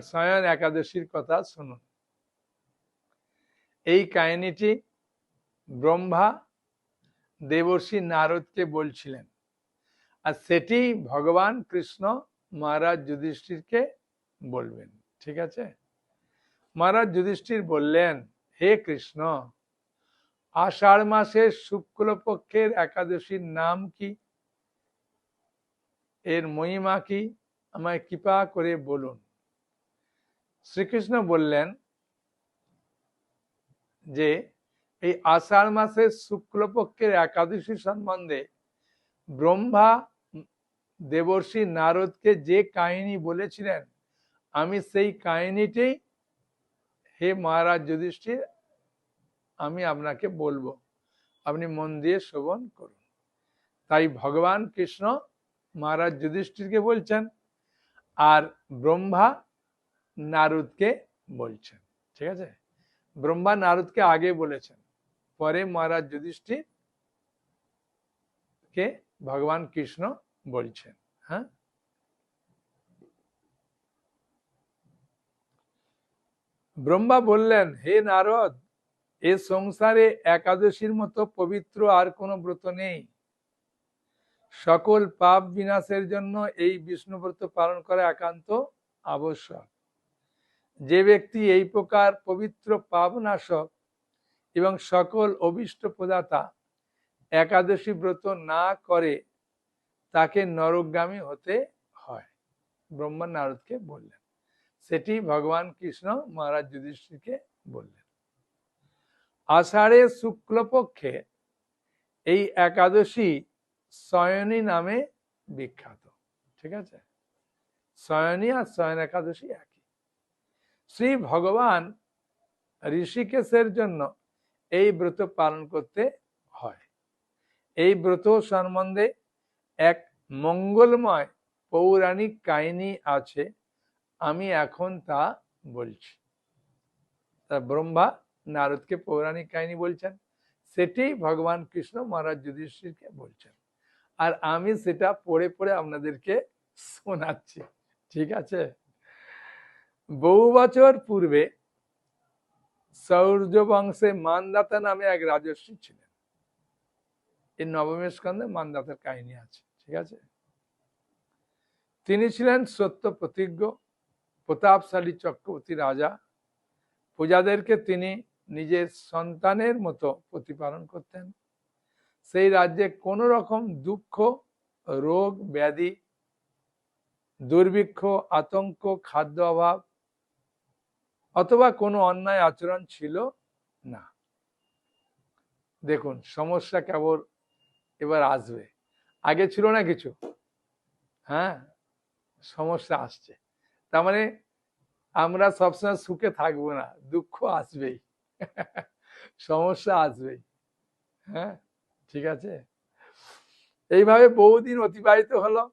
শয়ন একাদশীর কথা শুনুন। এই কাহিনীটি ব্রহ্মা দেবর্ষি নারদকে বলছিলেন, আর সেটি ভগবান কৃষ্ণ মহারাজ যুধিষ্ঠিরকে বলবেন। ঠিক আছে? মহারাজ যুধিষ্ঠির বললেন, হে কৃষ্ণ, আষাঢ় মাসের শুক্লপক্ষের একাদশীর নাম কি, এর মহিমা কি, আমায় কৃপা করে বলুন। শ্রীকৃষ্ণ বললেন যে এই আষাঢ় মাসের শুক্লপক্ষের একাদশী সম্বন্ধে ব্রহ্মা দেবর্ষি নারদকে যে কাহিনী বলেছিলেন, আমি সেই কাহিনীটি হে মহারাজ যুধিষ্ঠির আমি আপনাকে বলবো, আপনি মন দিয়ে শ্রবণ করুন। তাই ভগবান কৃষ্ণ মহারাজ যুধিষ্ঠিরকে বলছেন, আর ব্রহ্মা নারদকে বলছেন। ঠিক আছে? ব্রহ্মা নারদকে আগে বলেছেন, পরে মহারাজ যুধিষ্ঠির কে ভগবান কৃষ্ণ বলছেন। হ্যাঁ, ব্রহ্মা বললেন, হে নারদ, এ সংসারে একাদশীর মতো পবিত্র আর কোনো ব্রত নেই। সকল পাপ বিনাশের জন্য এই বিষ্ণু ব্রত পালন করা একান্ত আবশ্যক। যে ব্যক্তি এই প্রকার পবিত্র পাপ নাশক এবং সকল অভীষ্ট প্রদাতা একাদশী ব্রত না করে তাকে নরকগামী হতে হয়। ব্রহ্মা নারদকে বললেন, সেটি ভগবান কৃষ্ণ মহারাজ যুধিষ্ঠিরকে বললেন। আষাঢ়ের শুক্লপক্ষে এই একাদশী শয়নী নামে বিখ্যাত। ঠিক আছে? শয়নী আর শয়ন একাদশী একই। শ্রী ভগবান ঋষিকেশের জন্য এই ব্রত পালন করতে হয়। এই ব্রত সম্বন্ধে এক মঙ্গলময় পৌরাণিক কাহিনী আছে, আমি এখন তা বলছি। ব্রহ্মা নারদকে পৌরাণিক কাহিনী বলছেন, সেটি ভগবান কৃষ্ণ মহারাজ যুধিষ্ঠিরকে বলছেন, আর আমি সেটা পড়ে পড়ে আপনাদেরকে শোনাচ্ছি। ঠিক আছে? বহু বছর পূর্বে সৌর্য বংশে মানদাতা নামে এক রাজর্ষি ছিলেন। এই নবম স্কন্ধে মানদাতার কাহিনী আছে। ঠিক আছে? তিনি ছিলেন সত্য প্রতিজ্ঞ, প্রতাপশালী চক্রবর্তী রাজা। প্রজাদেরকে তিনি নিজের সন্তানের মতো প্রতিপালন করতেন। সেই রাজ্যে কোন রকম দুঃখ, রোগ, ব্যাধি, দুর্ভিক্ষ, আতঙ্ক, খাদ্য অভাব অথবা কোনো অন্যায় আচরণ ছিল না। দেখুন, সমস্যা কেবল এবার আসবে, আগে ছিল না কিছু। হ্যাঁ, সমস্যা আসছে, তার মানে আমরা সবসময় সুখে থাকবো না, দুঃখ আসবেই, সমস্যা আসবেই। হ্যাঁ, ঠিক আছে? এইভাবে বহুদিন অতিবাহিত হলো,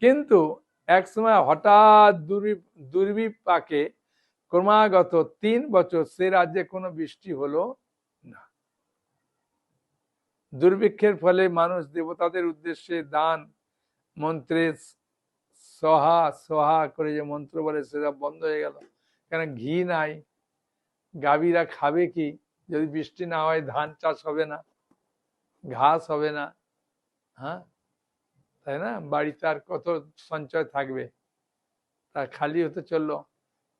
কিন্তু এক সময় হঠাৎ দুর্বিপাকে ক্রমাগত 3 বছর সে রাজ্যে কোনো বৃষ্টি হলো না। দুর্ভিক্ষের ফলে মানুষ দেবতাদের উদ্দেশ্যে দান মন্ত্রে সহা সহা করে যে মন্ত্র বলে সেসব বন্ধ হয়ে গেল। কেন? ঘি নাই, গাভীরা খাবে কি? যদি বৃষ্টি না হয় ধান চাষ হবে না, ঘাস হবে না। হ্যাঁ, তাই না? বাড়িতে আর কত সঞ্চয় থাকবে, তা খালি হতে চললো।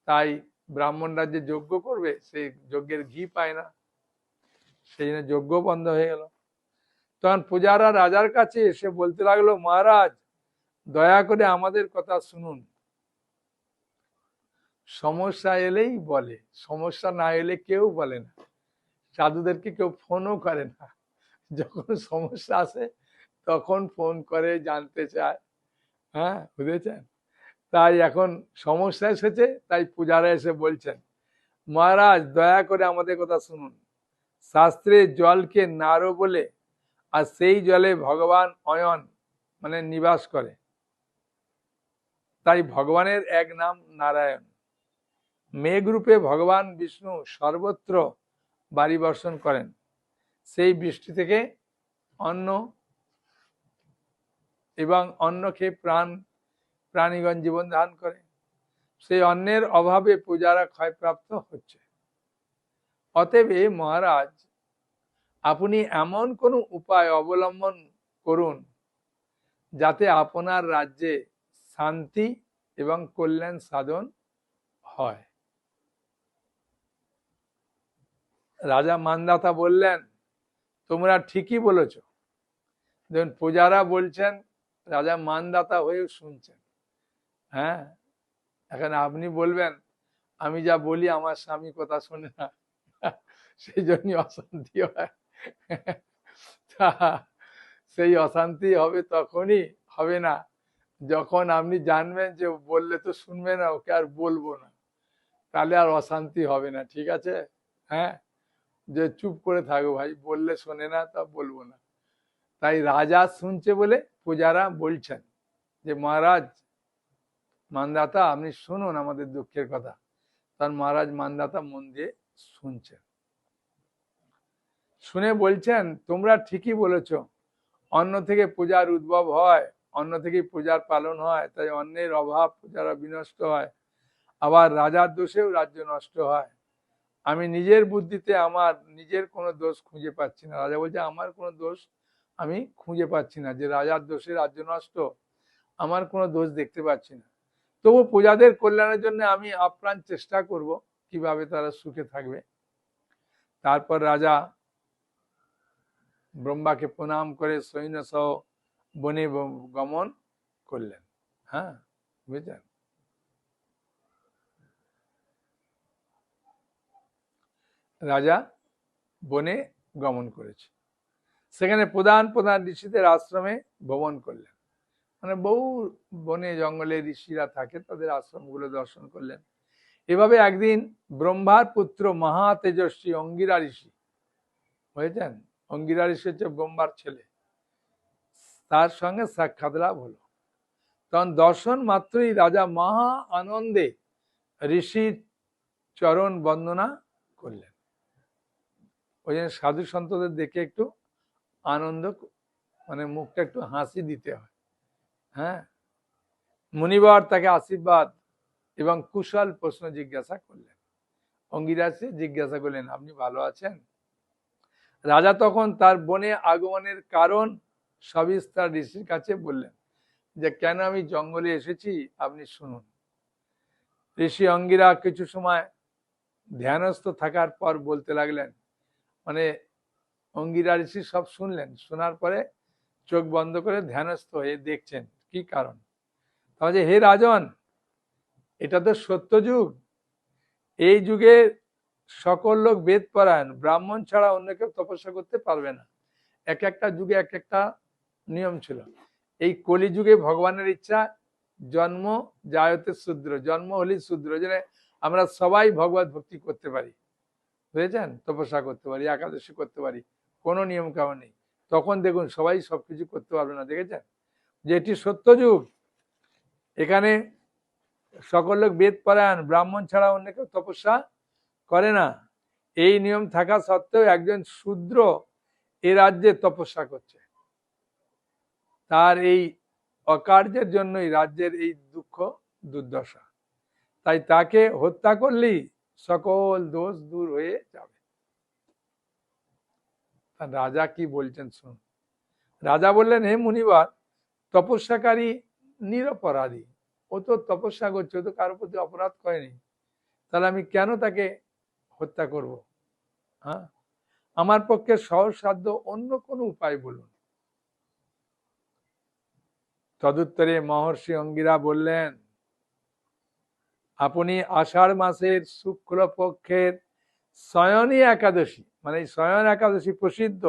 তাই ব্রাহ্মণরা যে যজ্ঞ করবে, সেই যজ্ঞের ঘি পায় না, সেই জন্য যজ্ঞ বন্ধ হয়ে গেল। তখন পূজারা রাজার কাছে এসে বলতে লাগলো, মহারাজ, দয়া করে আমাদের কথা শুনুন। সমস্যা এলেই বলে, সমস্যা না এলে কেউ বলে না, সাধুদেরকে কেউ ফোনও করে না। যখন সমস্যা আসে তখন ফোন করে জানতে চায়। হ্যাঁ, বুঝেছেন? তাই এখন সমস্যা এসেছে, তাই পূজারা এসে বলছেন, মহারাজ দয়া করে আমাদের কথা শুনুন। শাস্ত্রে জলকে নারো বলে, আর সেই জলে ভগবান অয়ন মানে নিবাস করে। তাই ভগবানের এক নাম নারায়ণ। মেঘরূপে ভগবান বিষ্ণু সর্বত্র বাড়ি বর্ষণ করেন। সেই বৃষ্টি থেকে অন্ন এবং অন্ন খেয়ে প্রাণীগণ জীবন ধারণ করে। সেই অন্নের অভাবে প্রজারা ক্ষয়প্রাপ্ত হচ্ছে। অতএব হে মহারাজ, আপনি এমন কোন উপায় অবলম্বন করুন যাতে আপনার রাজ্যে শান্তি এবং কল্যাণ সাধন হয়। রাজা মান্ধাতা বললেন, তোমরা ঠিকই বলেছ। দেখুন, প্রজারা বলছেন, রাজা মান্ধাতা হয়ে শুনছেন। হ্যাঁ, এখন আপনি বলবেন আমি যা বলি আমার স্বামী কথা শোনে না, সেই জন্য অশান্তি হয়। সেই অশান্তি হবে তখনই হবে না যখন আপনি জানবেন যে বললে তো শুনবে না, ওকে আর বলবো না, তাহলে আর অশান্তি হবে না। ঠিক আছে? হ্যাঁ, যে চুপ করে থাকো ভাই, বললে শোনে না তা বলবো না। তাই রাজা শুনছে বলে প্রজারা বলছেন যে মহারাজ মান্ধাতা, আপনি শুনুন আমাদের দুঃখের কথা। তার মহারাজ মান্ধাতা মন দিয়ে শুনছেন, শুনে বলছেন, তোমরা ঠিকই বলেছ, অন্ন থেকে পূজার উদ্ভব হয়, অন্ন থেকেই পূজার পালন হয়, তাই অন্নের অভাব পূজারা বিনষ্ট হয়, আবার রাজার দোষেও রাজ্য নষ্ট হয়। আমি নিজের বুদ্ধিতে আমার নিজের কোনো দোষ খুঁজে পাচ্ছি না। রাজা বলছে, আমার কোনো দোষ আমি খুঁজে পাচ্ছি না, যে রাজার দোষে রাজ্য নষ্ট, আমার কোনো দোষ দেখতে পাচ্ছি না। তবু প্রজাদের কল্যাণের জন্য আমি আপ্রাণ চেষ্টা করব কিভাবে তারা সুখে থাকবে। তারপর রাজা ব্রহ্মাকে প্রণাম করে সৈন্য সহ বনে গমন করলেন। হ্যাঁ, বুঝলেন? রাজা বনে গমন করেছে, সেখানে প্রধান প্রধান ঋষিদের আশ্রমে ভ্রমণ করলেন। মানে বহু বনে জঙ্গলে ঋষিরা থাকে, তাদের আশ্রমগুলো দর্শন করলেন। এভাবে একদিন ব্রহ্মার পুত্র মহা তেজস্বী অঙ্গিরা ঋষি, বুঝেছেন, অঙ্গিরা ঋষি হচ্ছে ব্রহ্মার ছেলে, তার সঙ্গে সাক্ষাৎ লাভ হলো। তখন দর্শন মাত্রই রাজা মহা আনন্দে ঋষির চরণ বন্দনা করলেন। ওই জন্য সাধু সন্তদের দেখে একটু আনন্দ, মানে মুখটা একটু হাসি দিতে হয়। হ্যাঁ, মুনিবর তাকে আশীর্বাদ এবং কুশল প্রশ্ন জিজ্ঞাসা করলেন। অঙ্গিরাজকে জিজ্ঞাসা করলেন, আপনি ভালো আছেন? রাজা তখন তার বনে আগমনের কারণ সবিস্তার ঋষির কাছে বললেন, যে কেন আমি জঙ্গলে এসেছি আপনি শুনুন। ঋষি অঙ্গিরা কিছু সময় ধ্যানস্থ থাকার পর বলতে লাগলেন, মানে অঙ্গিরা ঋষি সব শুনলেন, শোনার পরে চোখ বন্ধ করে ধ্যানস্থ হয়ে দেখছেন কি কারণ। তাহলে, হে রাজন, এটা তো সত্য যুগ, এই যুগে সকল লোক বেদ পরায়ণ, ব্রাহ্মণ ছাড়া অন্য কেউ তপস্যা করতে পারবে না। এক একটা যুগে এক একটা নিয়ম ছিল। এই কলি যুগে ভগবানের ইচ্ছা, জন্ম জায়তে শূদ্র, জন্ম হলেই শূদ্র, যে আমরা সবাই ভগবত ভক্তি করতে পারি, বুঝেছেন, তপস্যা করতে পারি, একাদশী করতে পারি, কোনো নিয়ম কানুন নেই। তখন দেখুন সবাই সবকিছু করতে পারবে না, দেখেছেন, যে এটি সত্য যুগ, এখানে সকল লোক বেদ পরায়ণ, ব্রাহ্মণ ছাড়া অন্য কেউ তপস্যা করে না। এই নিয়ম থাকা সত্ত্বেও একজন শূদ্র এ রাজ্যে তপস্যা করছে, তার এই অকার্যের জন্যই রাজ্যের এই দুঃখ দুর্দশা। তাই তাকে হত্যা করলেই সকল দোষ দূর হয়ে যাবে। রাজা কি বলছেন শুনুন। রাজা বললেন, হে মুনিবার, তপস্যাকারী নিরপরাধী, ও তো তপস্যা করছে, ও তো কারোর প্রতি অপরাধ করেনি, তাহলে আমি কেন তাকে হত্যা করব? হ্যাঁ, আমার পক্ষে সহজসাধ্য অন্য কোনো উপায় বলুন। তদুত্তরে মহর্ষি অঙ্গিরা বললেন, আপনি আষাঢ় মাসের শুক্ল পক্ষের শয়নী একাদশী, মানে শয়ন একাদশী প্রসিদ্ধ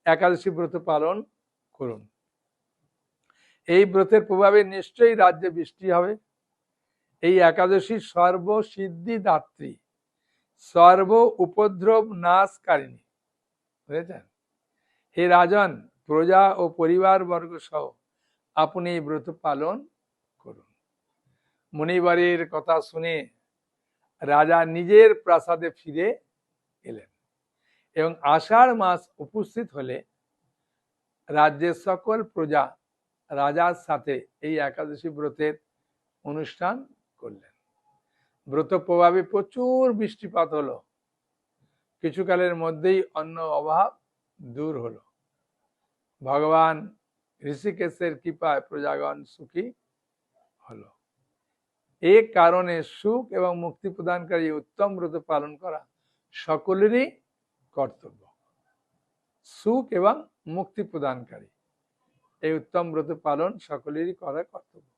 একাদশী ব্রত পালন করুন। এই ব্রতের প্রভাবে নিশ্চয়ই রাজ্যে বৃষ্টি হবে। এই একাদশী সর্বসিদ্ধি দাত্রী, সর্ব উপদ্রব নাশকারিণী, বুঝেছেন। হে রাজন, প্রজা ও পরিবার বর্গ সহ আপনি এই ব্রত পালন করুন। মুনিবারের কথা শুনে রাজা নিজের প্রাসাদে ফিরে এলেন এবং আষাঢ় মাস উপস্থিত হলে রাজ্যের সকল প্রজা রাজার সাথে এই একাদশী ব্রতের অনুষ্ঠান করলেন। ব্রত প্রভাবে প্রচুর বৃষ্টিপাত হলো, কিছুকালের মধ্যেই অন্ন অভাব দূর হলো। ভগবান ঋষিকেশের কৃপায় প্রজাগণ সুখী হলো। এই কারণে সুখ এবং মুক্তি প্রদানকারী উত্তম ব্রত পালন করা সকলেরই কর্তব্য। সুখ এবং মুক্তি প্রদানকারী এই উত্তম ব্রত পালন সকলেরই করা কর্তব্য।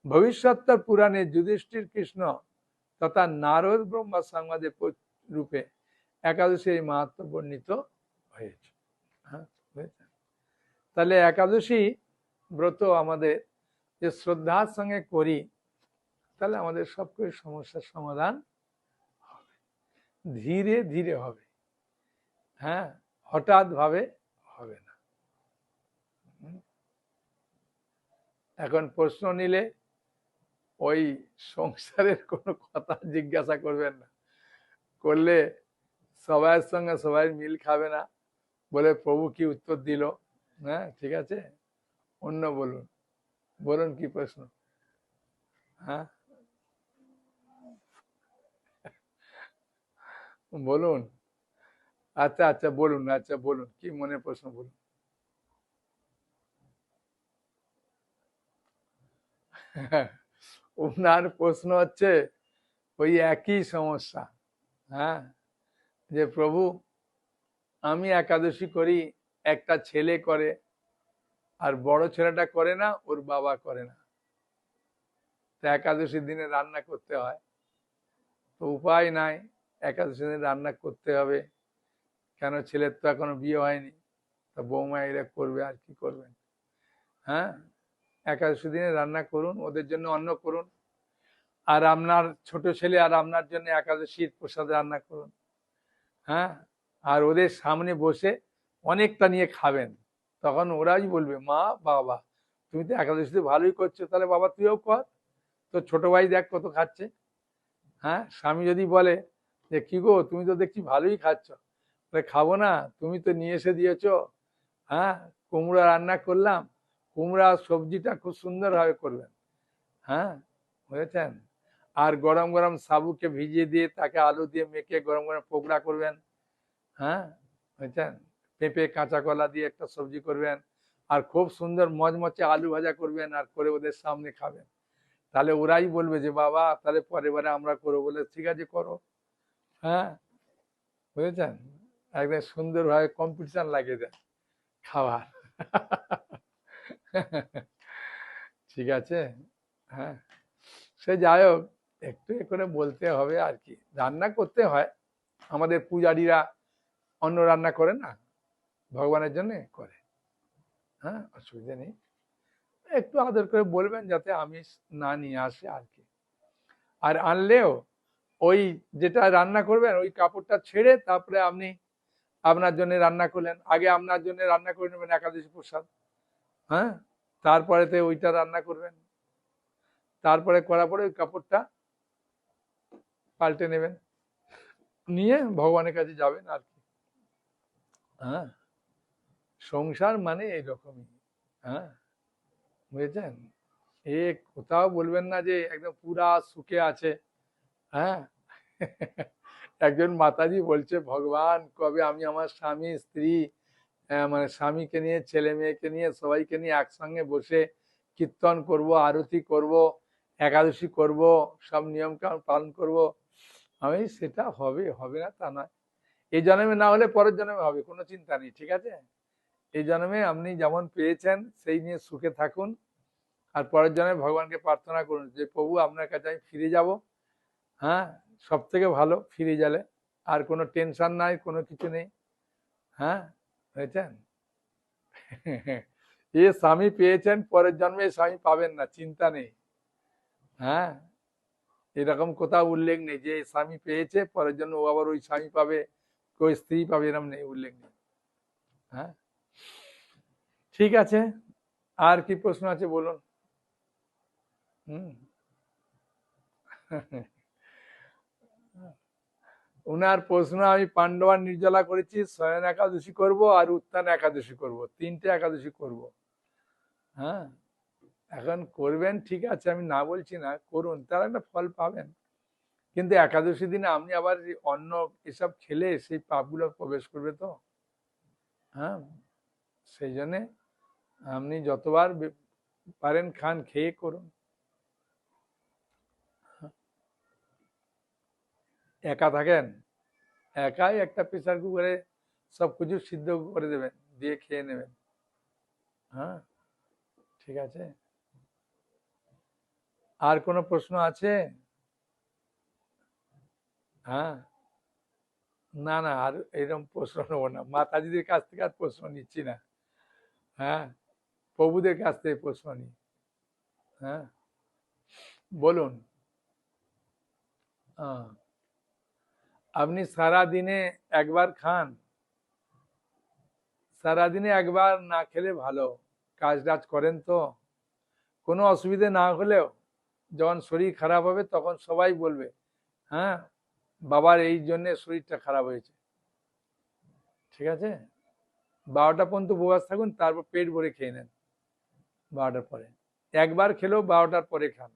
ভবিষ্যৎ পুরাণে যুধিষ্ঠির কৃষ্ণ তথা নারদ ব্রহ্মা সংবাদে রূপে একাদশী এই মাহাত্ম্য বর্ণিত হয়েছে। তাহলে একাদশী ব্রত আমাদের যে শ্রদ্ধার সঙ্গে করি, তাহলে আমাদের সবকিছু সমস্যার সমাধান হবে, ধীরে ধীরে হবে, হ্যাঁ, হঠাৎ ভাবে হবে না। এখন প্রশ্ন নিলে ওই সংসারের কোনো কথা জিজ্ঞাসা করবেন না, করলে সবাইয়ের সঙ্গে সবাই মিল খাবে না, বলে প্রভু কি উত্তর দিল। হ্যাঁ, ঠিক আছে, অন্য বলুন, বলুন কি প্রশ্ন। হ্যাঁ বলুন, আচ্ছা আচ্ছা বলুন, আচ্ছা বলুন কি মনে প্রশ্ন বলুন। ওনার প্রশ্ন হচ্ছে ওই একই সমস্যা। হ্যাঁ, যে প্রভু আমি একাদশী করি, একটা ছেলে করে, আর বড় ছেলেটা করে না, ওর বাবা করে না, তো একাদশীর দিনে রান্না করতে হয়, তো উপায় নাই, একাদশী দিনে রান্না করতে হবে, কেন ছেলের তো এখনো বিয়ে হয়নি, তা বৌমা এরা করবে, আর কি করবেন। হ্যাঁ, একাদশী দিনে রান্না করুন, ওদের জন্য অন্ন করুন, আর আপনার ছোট ছেলে আর আপনার জন্য একাদশীর প্রসাদ রান্না করুন। হ্যাঁ, আর ওদের সামনে বসে অনেকটা নিয়ে খাবেন, তখন ওরাই বলবে মা বাবা তুমি তো একাদশীতে ভালোই করছো, তাহলে বাবা তুইও কর, তো ছোট ভাই দেখ কত খাচ্ছে। হ্যাঁ, স্বামী যদি বলে যে কি গো তুমি তো দেখছি ভালোই খাচ্ছ, খাবো না, তুমি তো নিয়ে এসে দিয়েছো, হ্যাঁ কুমড়া রান্না করলাম, কুমড়া সবজিটা খুব সুন্দর ভাবে করবেন। হ্যাঁ, বুঝেছেন, আর গরম গরম সাবুকে ভিজিয়ে দিয়ে তাকে আলু দিয়ে মেখে গরম গরম পকোড়া করবেন। হ্যাঁ, বুঝছেন, পেঁপে কাঁচা কলা দিয়ে একটা সবজি করবেন, আর খুব সুন্দর মচমচে আলু ভাজা করবেন, আর করে ওদের সামনে খাবেন, তাহলে ওরাই বলবে যে বাবা তাহলে পরের বারে আমরা করবো, বলে ঠিক আছে করো। হ্যাঁ, বুঝেছেন, একদম সুন্দরভাবে কম্পিটিশন লাগিয়ে দেন খাওয়ার। ঠিক আছে। হ্যাঁ, সে যাই হোক, একটু করে বলতে হবে আর কি, রান্না করতে হয়, আমাদের পূজারীরা অন্ন রান্না করে না, ভগবানের জন্য করে। হ্যাঁ, অসুবিধা নেই, একটু আদর করে বলবেন যাতে আমিষ না নিয়ে আসে আর কি। আর আনলেও ওই যেটা রান্না করবেন ওই কাপড়টা ছেড়ে তারপরে আপনি আপনার জন্য রান্না করলেন, আগে আপনার জন্য রান্না করে নেবেন একাদশী প্রসাদ। হ্যাঁ, তারপরেতে ওইটা রান্না করবেন, তারপরে করার পরে ওই কাপড়টা পাল্টে নেবেন, নিয়ে ভগবানের কাছে যাবেন আর কি। হ্যাঁ, সংসার মানে এইরকমই। হ্যাঁ, বুঝেছেন, এ কোথাও বলবেন না যে একদম পুরা সুখে আছে। হ্যাঁ, একজন মাতাজি বলছে ভগবান কবে আমি আমার স্বামী স্ত্রী, মানে স্বামীকে নিয়ে ছেলে মেয়েকে নিয়ে সবাইকে নিয়ে একসঙ্গে বসে কীর্তন করব, আরতি করব, একাদশী করব, সব নিয়ম কানুন পালন করব। আমি সেটা হবে, হবে না তা নয়, এই জন্মে না হলে পরের জন্মে হবে, কোনো চিন্তা নেই, ঠিক আছে। এই জন্মে আপনি যেমন পেয়েছেন সেই নিয়ে সুখে থাকুন, আর পরের জন্মে ভগবানকে প্রার্থনা করুন যে প্রভু আপনার কাছে আমি ফিরে যাব। হ্যাঁ, সব থেকে ভালো ফিরে গেলে আর কোনো টেনশন নাই, কোনো কিছু নেই। হ্যাঁ, বুঝেছেন, এ স্বামী পেয়েছেন পরের জন্মে স্বামী পাবেন না, চিন্তা নেই। হ্যাঁ, এরকম কোথাও উল্লেখ নেই যে স্বামী পেয়েছে পরের জন্য ও আবার ওই স্বামী পাবে, ওই স্ত্রী পাবে, এরকম নেই, উল্লেখ নেই। হ্যাঁ, ঠিক আছে, আর কি প্রশ্ন আছে বলুন। হুম। উনার প্রশ্ন আমি পাণ্ডবা নির্জলা করেছি, শয়ন একাদশী করব আর উত্থান একাদশী করব, তিনটে একাদশী করব। হ্যাঁ, এখন করবেন ঠিক আছে, আমি না বলছি না, করুন, তার একটা ফল পাবেন। কিন্তু একাদশী দিনে আপনি আবার অন্ন এসব খেলে সেই পাপগুলো প্রবেশ করবে তো। হ্যাঁ, সেই জন্যে আপনি যতবার পারেন খান, খেয়ে করুন। একা থাকেন, একাই একটা প্রেসার কুকারে সবকিছু সিদ্ধ করে দেবেন, দিয়ে খেয়ে নেবেন। হ্যাঁ, ঠিক আছে। আর কোনো প্রশ্ন আছে? হ্যাঁ, না না, আর এরকম প্রশ্ন নেবো না, মাতাজিদের কাছ থেকে আর প্রশ্ন নিচ্ছি না। হ্যাঁ, প্রভুদের কাছ থেকে প্রশ্ন নিই। হ্যাঁ, বলুন। আপনি সারা দিনে একবার খান, সারা দিনে একবার না খেলে ভালো। কাজ টাজ করেন তো, কোনো অসুবিধে না হলেও যখন শরীর খারাপ হবে তখন সবাই বলবে, হ্যাঁ বাবার এই জন্যে শরীরটা খারাপ হয়েছে। ঠিক আছে, 12টা পর্যন্ত উপবাস থাকুন, তারপর পেট ভরে খেয়ে নেন 12টার পরে। একবার খেলেও 12টার পরে খান,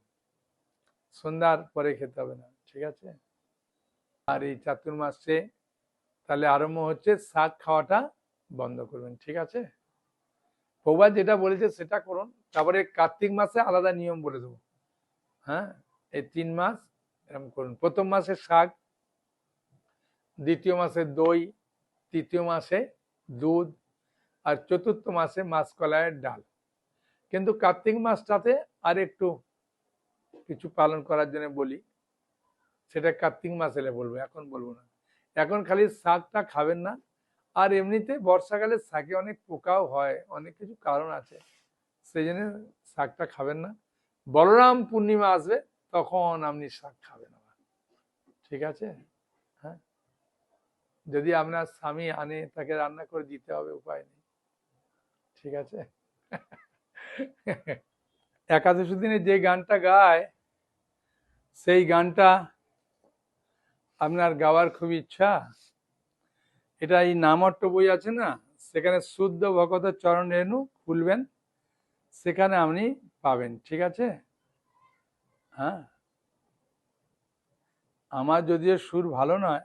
সন্ধ্যার পরে খেতে হবে না। ঠিক আছে। আর এই চাতুর্মাসে তাহলে আরম্ভ হচ্ছে, শাক খাওয়াটা বন্ধ করবেন। ঠিক আছে, প্রভা যেটা বলেছে সেটা করুন। তারপরে কার্তিক মাসে আলাদা নিয়ম বলে দেবো। হ্যাঁ, এই 3 মাস এরকম করুন। প্রথম মাসে শাক, দ্বিতীয় মাসে দই, তৃতীয় মাসে দুধ, আর চতুর্থ মাসে মাসকলাইয়ের ডাল। কিন্তু কার্তিক মাসটাতে আর একটু কিছু পালন করার জন্য বলি, সেটা কার্তিক মাস এলে বলবো, এখন বলবো না। এখন খালি শাকটা খাবেন না। আর এমনিতে বর্ষাকালে শাকে অনেক পোকাও হয়, অনেক কিছু কারণ আছে, সেই জন্য শাকটা খাবেন না। বলরাম পূর্ণিমা আসবে তখন আপনি শাক খাবেন আবার। ঠিক আছে। হ্যাঁ, যদি আপনার স্বামী আনে তাকে রান্না করে দিতে হবে, উপায় নেই। ঠিক আছে। একাদশী দিনে যে গানটা গায়, সেই গানটা আপনার গাওয়ার খুব ইচ্ছা। এটা এই নামট্ট বই আছে না, সেখানে শুদ্ধ ভকত চরণ রেণু খুলবেন, সেখানে আপনি পাবেন। ঠিক আছে। হ্যাঁ, আমার যদিও সুর ভালো নয়,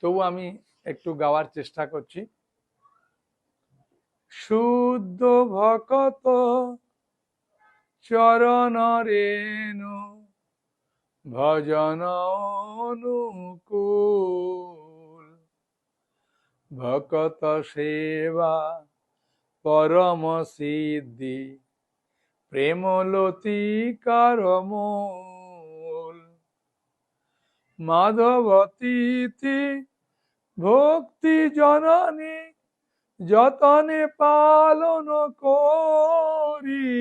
তবু আমি একটু গাওয়ার চেষ্টা করছি। শুদ্ধ ভকত চরণ রেণু ভজন অনুকূল, ভকত সেবা পরম সিদ্ধি, প্রেমলতিকার মূল। মাধবতীতি ভক্তি জননী যতনে পালন করি,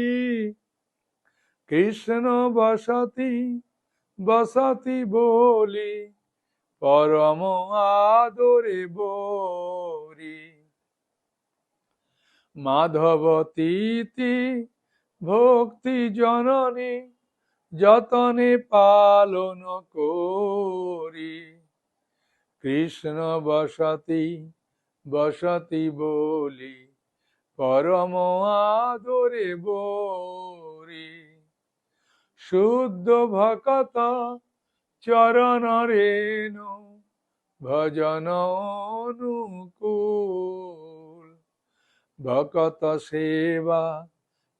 কৃষ্ণ বসতি বসতি বলি, পরম আদরে বরি। মাধবতীতি ভক্তি জননী যতনে পালন করি, কৃষ্ণ বসতি বসতি বলি, পরম আদরে বরি। শুদ্ধ ভকত চরণ রেণু ভজন অনুকূল, ভকত সেবা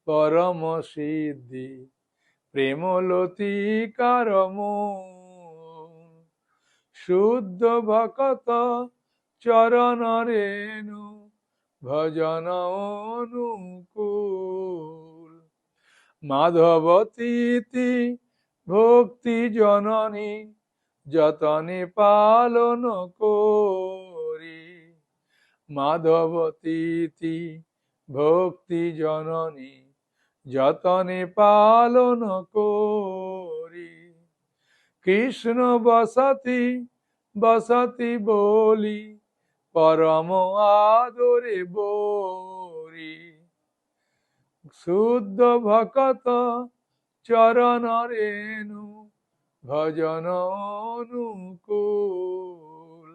পরম সিদ্ধি, প্রেমলতিকার মূল। শুদ্ধ ভকত চরণ রেণু ভজন অনুকূল, মাধবতীতি ভক্তি জননী যতনে পালন করি, মাধবতীতি ভক্তি জননী যতনে পালন করি, কৃষ্ণ বসতি বসতি বলি, পরম আদরে বরি। শুদ্ধ ভকত চরণ রেণু ভজন অনুকূল।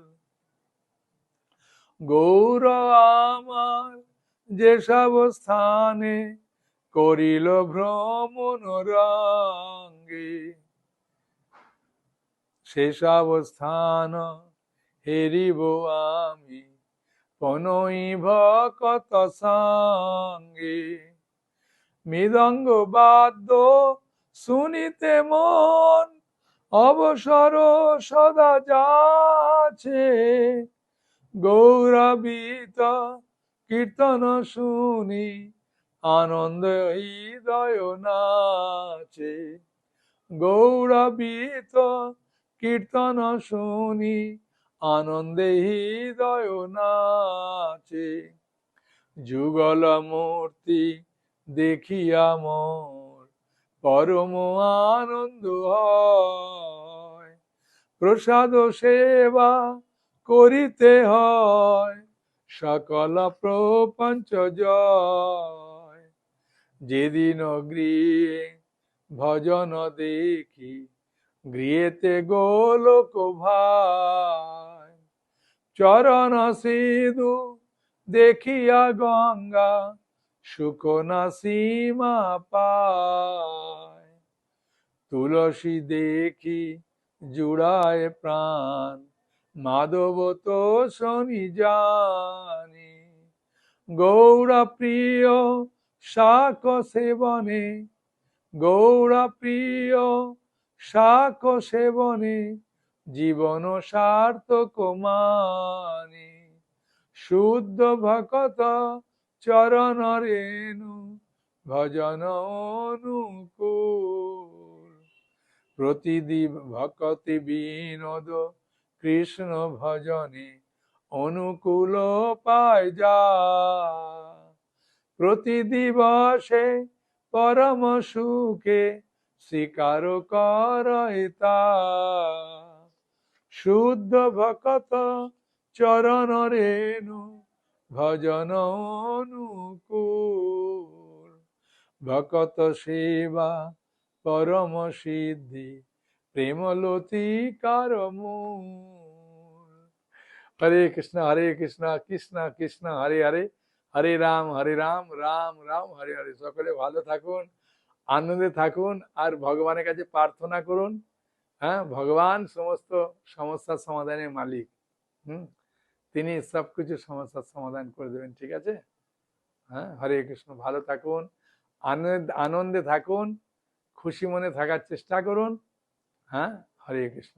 গৌর আমার যেসব স্থানে করিল ভ্রমণ রঙ্গে, শেষাবস্থান হেরিব আমি পনই ভকত সঙ্গে। মৃদঙ্গ বাদ্য শুনিতে মন অবসর সদা যাচ্ছে, গৌরবিত কীর্তন শুনি আনন্দ হৃদয় নাচে। গৌরবিত কীর্তন শুনি আনন্দে হৃদয় নাচে। যুগল মূর্তি দেখিয়া মোর পরম আনন্দ হয়, প্রসাদ সেবা করিতে হয় সকল প্রপঞ্চ জয়। যেদিন গৃহে ভজন দেখি গৃহেতে গোলক ভাই, চরণ সিধু দেখিয়া গঙ্গা সুখ না সীমা পায়। তুলসী দেখি জুড়ায় প্রাণ মাধব তো শনি জানি, গৌরা প্রিয় শাক সেবনে, গৌরা প্রিয় শাক সেবনে জীবন সার্থক মানি। শুদ্ধ ভকত চরণ রেণু ভজন অনুকূল, প্রতিদিন ভকতি বিনোদ কৃষ্ণ ভজনে অনুকূল পায় যা। প্রতি দিবসে পরম সুখে স্বীকার করে তা, শুদ্ধ ভকত চরণ রেণু ভজন অনুকূল। ভকত সেবা পরম সিদ্ধি প্রেমলতিকার মূল। হরে কৃষ্ণ কৃষ্ণ কৃষ্ণ হরে হরে, হরে রাম রাম রাম হরে হরে। সকলে ভালো থাকুন, আনন্দে থাকুন, আর ভগবানের কাছে প্রার্থনা করুন। হ্যাঁ, ভগবান সমস্ত সমস্যার সমাধানের মালিক। তিনি সবকিছু সমস্যার সমাধান করে দেবেন, ঠিক আছে? হ্যাঁ, হরে কৃষ্ণ। ভালো থাকুন, আনন্দে থাকুন, খুশি মনে থাকার চেষ্টা করুন। হ্যাঁ, হরে কৃষ্ণ।